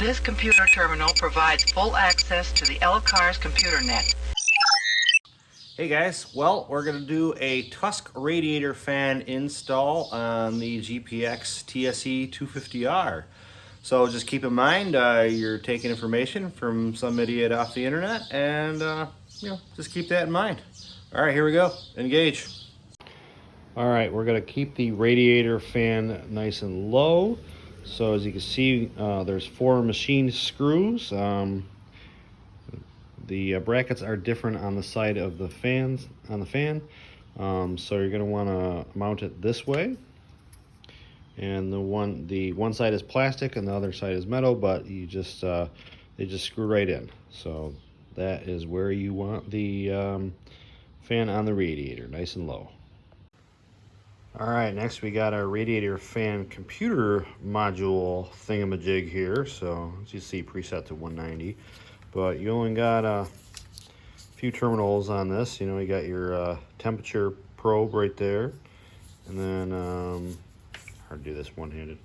This computer terminal provides full access to the LCAR's computer net. Hey guys, well, we're going to do a Tusk Radiator fan install on the GPX TSE 250R. So just keep in mind you're taking information from some idiot off the internet, and just keep that in mind. All right, here we go. Engage. All right, we're going to keep the radiator fan nice and low. So as you can see, there's 4 machined screws. The brackets are different on the side of the fans on the fan, so you're going to want to mount it this way. And the one side is plastic and the other side is metal, but you just they just screw right in. So that is where you want the fan on the radiator, nice and low. All right, next we got our radiator fan computer module thingamajig here. So as you see, preset to 190. But you only got a few terminals on this. You know, you got your temperature probe right there. And then, hard to do this one-handed.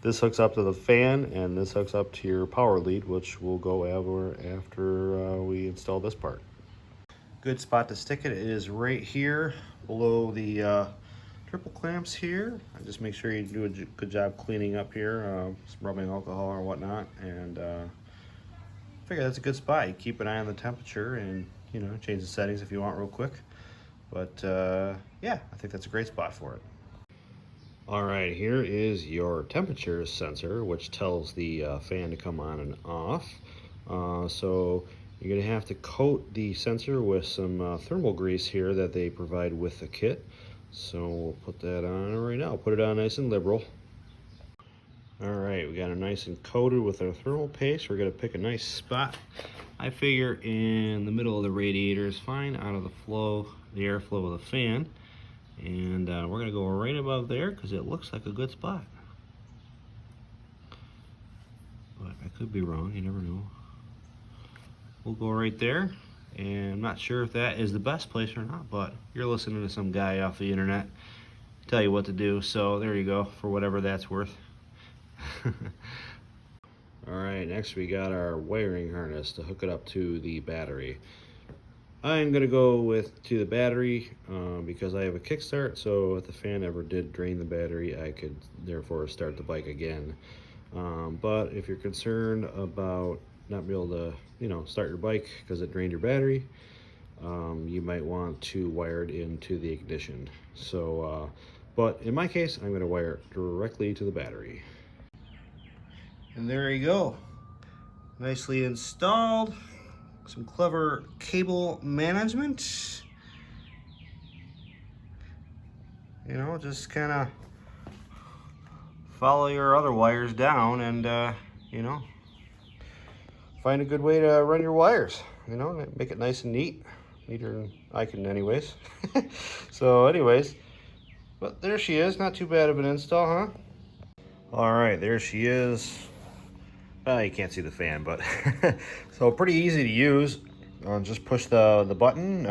This hooks up to the fan, and this hooks up to your power lead, which will go after we install this part. Good spot to stick it is right here below the triple clamps here. Just make sure you do a good job cleaning up here, rubbing alcohol or whatnot, and I figure that's a good spot. You keep an eye on the temperature and, you know, change the settings if you want real quick. But yeah, I think that's a great spot for it. All right, here is your temperature sensor, which tells the fan to come on and off. So you're gonna have to coat the sensor with some thermal grease here that they provide with the kit. So we'll put that on right now. Put it on nice and liberal. All right, we got it nice and coated with our thermal paste. We're gonna pick a nice spot. I figure in the middle of the radiator is fine, out of the airflow of the fan. And we're gonna go right above there because it looks like a good spot. But I could be wrong, you never know. We'll go right there. And I'm not sure if that is the best place or not, but you're listening to some guy off the internet tell you what to do. So there you go, for whatever that's worth. Alright, next we got our wiring harness to hook it up to the battery. I'm going to go to the battery because I have a kickstart, so if the fan ever did drain the battery, I could therefore start the bike again. But if you're concerned about not being able to, you know, start your bike because it drained your battery, you might want to wire it into the ignition. So, but in my case, I'm going to wire it directly to the battery. And there you go, nicely installed. Some clever cable management. You know, just kind of follow your other wires down and, you know, find a good way to run your wires. You know, make it nice and neat. Neater than I can anyways. So anyways, but there she is. Not too bad of an install, huh? All right, there she is. Well, you can't see the fan, but so pretty easy to use. Just push the button.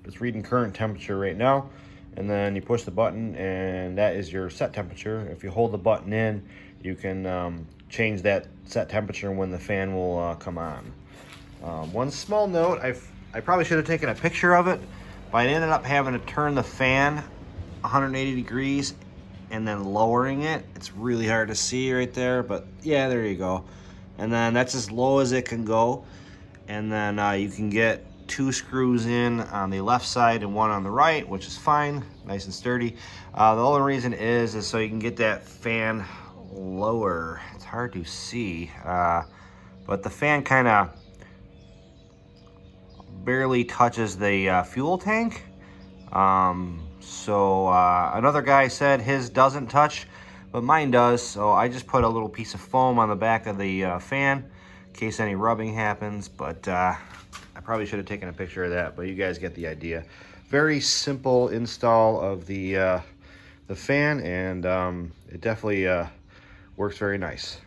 It's reading current temperature right now, and then you push the button, and that is your set temperature. If you hold the button in, you can change that set temperature when the fan will come on. One small note: I probably should have taken a picture of it, but I ended up having to turn the fan 180 degrees and then lowering it. It's really hard to see right there, but yeah, there you go. And then that's as low as it can go. And then you can get 2 screws in on the left side and 1 on the right, which is fine, nice and sturdy. The only reason is so you can get that fan lower. It's hard to see, but the fan kind of barely touches the fuel tank. So another guy said his doesn't touch, but mine does. So I just put a little piece of foam on the back of the fan in case any rubbing happens. But I probably should have taken a picture of that, but you guys get the idea. Very simple install of the fan, and it definitely works very nice.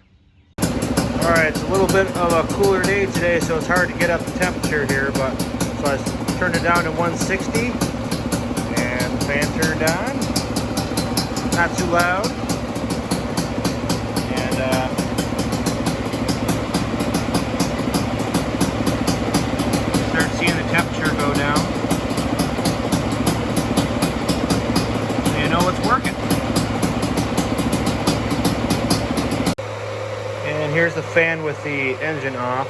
All right, it's a little bit of a cooler day today, so it's hard to get up the temperature here, but so I turned it down to 160, and the fan turned on. Not too loud. And And here's the fan with the engine off.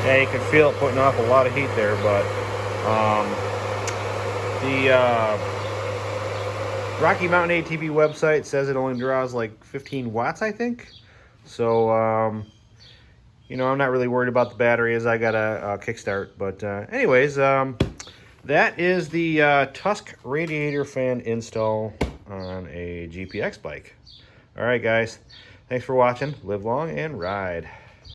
Yeah, you can feel it putting off a lot of heat there, but the Rocky Mountain ATV website says it only draws like 15 watts, I think. So, you know, I'm not really worried about the battery as I got a kickstart. But anyways, that is the Tusk Radiator fan install on a GPX bike. All right, guys. Thanks for watching. Live long and ride.